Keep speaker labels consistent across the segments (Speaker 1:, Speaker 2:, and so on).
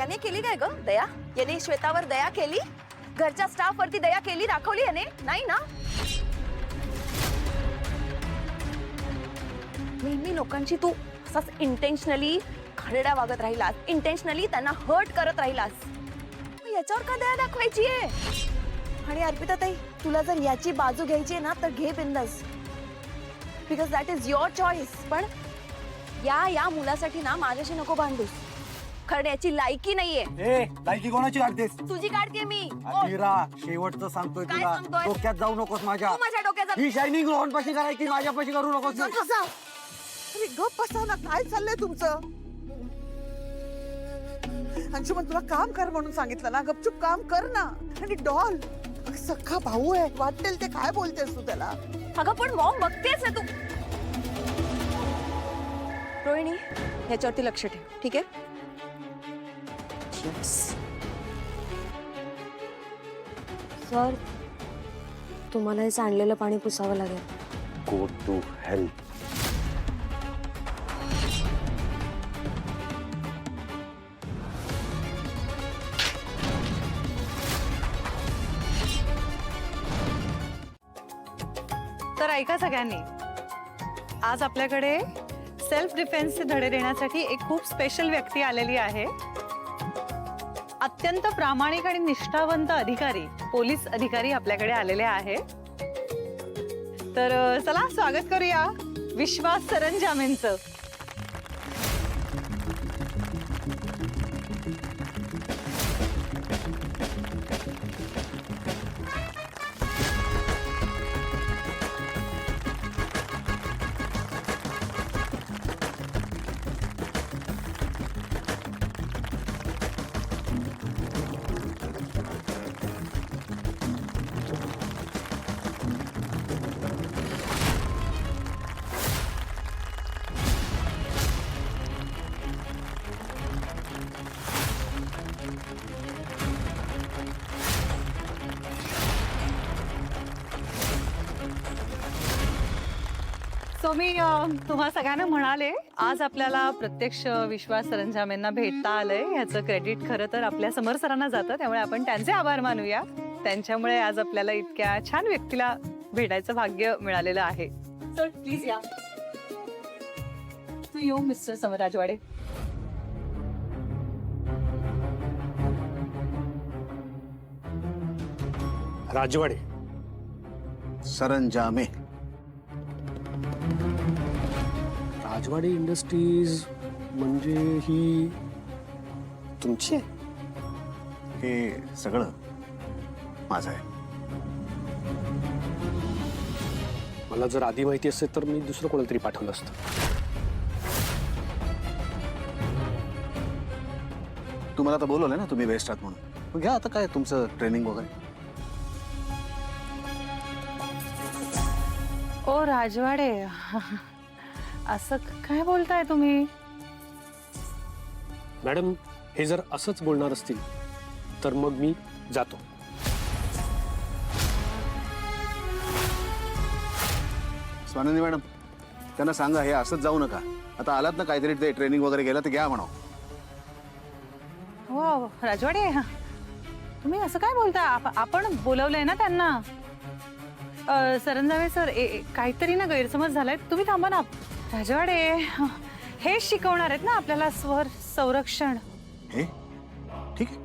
Speaker 1: याने केली काय ग दया? याने श्वेतावर दया केली? घरच्या स्टाफ वरती दया केली, दाखवली याने? नाही ना. नेहमी लोकांची तू असाच इंटेन्शनली खरड्या वागत राहिलास, इंटेन्शनली त्यांना हर्ट करत राहिलास. याच्यावर का दया दाखवायची आहे? आणि अर्पिता ताई, तुला जर याची बाजू घ्यायची आहे ना तर घे बिंदास, because that is your choice. पण या मुलासाठी ना माझ्याशी नको भांडूस. खरड्याची लायकी नाहीये.
Speaker 2: ए, लायकी कोणाची काढतेस?
Speaker 1: तुझी काढते मी.
Speaker 2: अधीरा, शेवटचं सांगतोय
Speaker 1: काय
Speaker 2: तुला,
Speaker 1: सांगतोय?
Speaker 2: डोक्यात जाऊ नकोस माझ्या.
Speaker 1: तू माझ्या डोक्यात
Speaker 2: ही शायनिंग रोहन पाशी करायची, माझ्या पाशी करू नकोस.
Speaker 3: अरे गप बसा ना, काय चाललंय तुमचं? अंशुमन, तुला काम कर म्हणून सांगितलं ना, गपचूप काम कर ना. आणि डॉल सख्खा भाऊ आहे, वाटेल ते काय बोलतेस तू त्याला?
Speaker 1: अगं पण मॉम बघतेस ना तू. रोहिणी, ह्याच्यावरती लक्ष ठेव, ठीक आहे?
Speaker 4: सर, तुम्हाला हे सांडलेलं पाणी पुसावं लागेल.
Speaker 2: Go to hell.
Speaker 5: तर ऐका सगळ्यांनी, आज आपल्याकडे सेल्फ डिफेन्सचे धडे देण्यासाठी एक खूप स्पेशल व्यक्ती आलेली आहे. अत्यंत प्रामाणिक आणि निष्ठावंत अधिकारी, पोलीस अधिकारी आपल्याकडे आलेले आहे. तर चला स्वागत करूया विश्वास सरंजामेंचं. सो मी तुम्हा सगळ्यांना म्हणाले, आज आपल्याला प्रत्यक्ष विश्वास सरंजामेंना भेटता आलंय. ह्याचं क्रेडिट खरं तर आपल्या समर सरांना जातं, त्यामुळे आपण त्यांचे आभार मानूया. त्यांच्यामुळे आज आपल्याला इतक्या छान व्यक्तीला भेटायचं भाग्य मिळालेलं आहे. सर प्लीज या. To you mister Samar Rajwade.
Speaker 2: Rajwade
Speaker 6: Saranjame.
Speaker 2: Rajwade industries म्हणजे ही तुमची आहे?
Speaker 6: हे सगळं माझं आहे.
Speaker 2: मला जर आधी माहिती असेल तर मी दुसरं कोणाला तरी पाठवलं असतं.
Speaker 6: तुम्हाला आता बोलवलंय ना, तुम्ही बेस्ट आहात म्हणून. मग घ्या आता काय तुमचं ट्रेनिंग वगैरे.
Speaker 5: ओ राजवाडे, असं काय बोलताय तुम्ही?
Speaker 2: मॅडम, हे जर असंच बोलणार असतील तर मग मी जातो.
Speaker 6: स्वानंदी मॅडम, त्यांना सांगा हे असंच जाऊ नका. आता आलात ना, काहीतरी ते ट्रेनिंग वगैरे गेलं तर घ्या म्हणाव.
Speaker 5: हो राजवाडे, तुम्ही असं काय बोलता? आपण बोलवलंय ना त्यांना. सरंजामे सर, काहीतरी ना गैरसमज झालाय. तुम्ही थांबा ना. राजवाडे हे शिकवणार आहेत ना आपल्याला स्वर संरक्षण.
Speaker 6: हे ठीक आहे,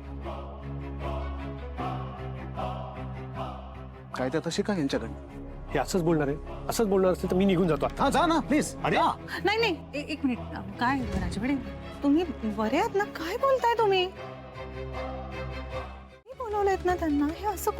Speaker 6: काय ते आता शिका यांच्याकडनं.
Speaker 2: हे असंच बोलणार आहे? असंच बोलणार असेल तर मी निघून जातो आता.
Speaker 6: हा जा ना प्लीज.
Speaker 2: अरे
Speaker 5: नाही नाही, एक मिनिट. काय राजवाडे, तुम्ही बरे आहात ना? काय बोलताय तुम्ही? बोलवलेत ना त्यांना, हे असं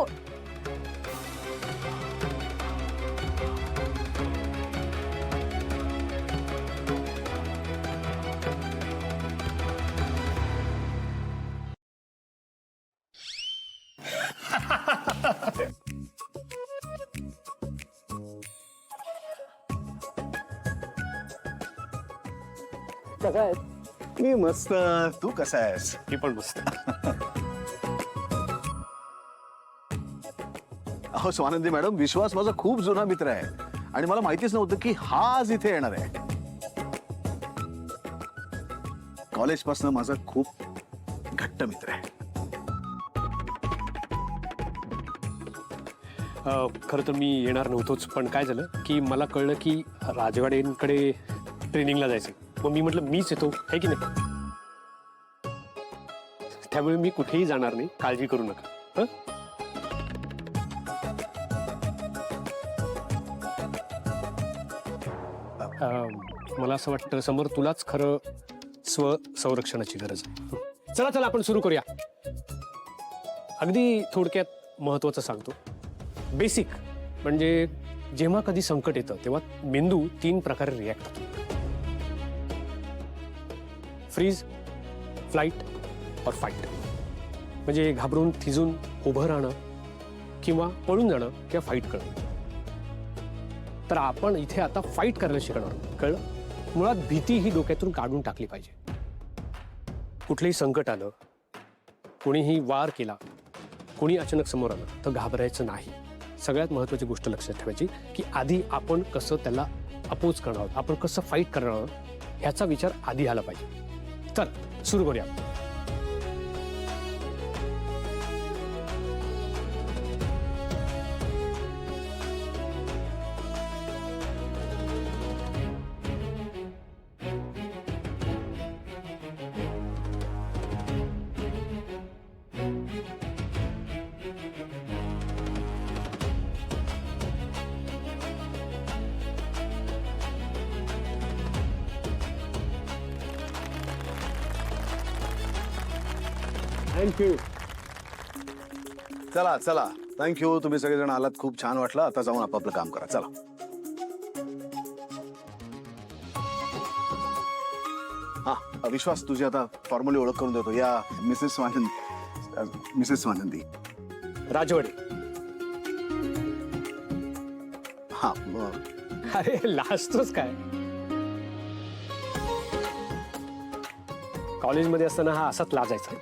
Speaker 6: मी मस्त. तू कसा आहेस?
Speaker 2: मी पण मस्त.
Speaker 6: अहो स्वानंदी मॅडम, विश्वास माझा खूप जुना मित्र आहे आणि मला माहितीच नव्हतं की हा आज इथे येणार आहे. कॉलेजपासून माझा खूप घट्ट घट्ट मित्र आहे.
Speaker 2: खरं तर मी येणार नव्हतोच, पण काय झालं की मला कळलं की राजवाडेंकडे ट्रेनिंगला जायचं. मग मी म्हटलं मीच येतो, आहे की नाही. त्यामुळे मी कुठेही जाणार नाही, काळजी करू नका. हं? मला असं वाटतं समोर तुलाच खरं स्वसंरक्षणाची गरज आहे. चला चला आपण सुरू करूया. अगदी थोडक्यात महत्वाचं सांगतो. बेसिक म्हणजे जेव्हा कधी संकट येतं तेव्हा मेंदू 3 प्रकारे रिॲक्ट होतो. फ्रीज, फ्लाईट और फाईट. म्हणजे घाबरून थिजून उभं राहणं किंवा पळून जाणं किंवा फाईट करणं. तर आपण इथे आता फाईट करायला शिकणार आहोत. कळलं? मुळात भीती ही डोक्यातून काढून टाकली पाहिजे. कुठलंही संकट आलं, कोणीही वार केला, कोणी अचानक समोर आलं तर घाबरायचं नाही. सगळ्यात महत्त्वाची गोष्ट लक्षात ठेवायची की आधी आपण कसं त्याला अपोज करणार आहोत, आपण कसं फाईट करणार आहोत ह्याचा विचार आधी आला पाहिजे. चल सुरू करूया. थँक्यू.
Speaker 6: चला चला, थँक्यू. तुम्ही सगळेजण आलात, खूप छान वाटलं. आता जाऊन आपापलं काम करा. चला. हा विश्वास, तुझी आता फॉर्मली ओळख करून देतो. या मिसेस स्वानंदी.
Speaker 2: राजवाडे.
Speaker 6: हा
Speaker 2: अरे लाजतोच काय. कॉलेजमध्ये असताना हा असाच लाजायचा.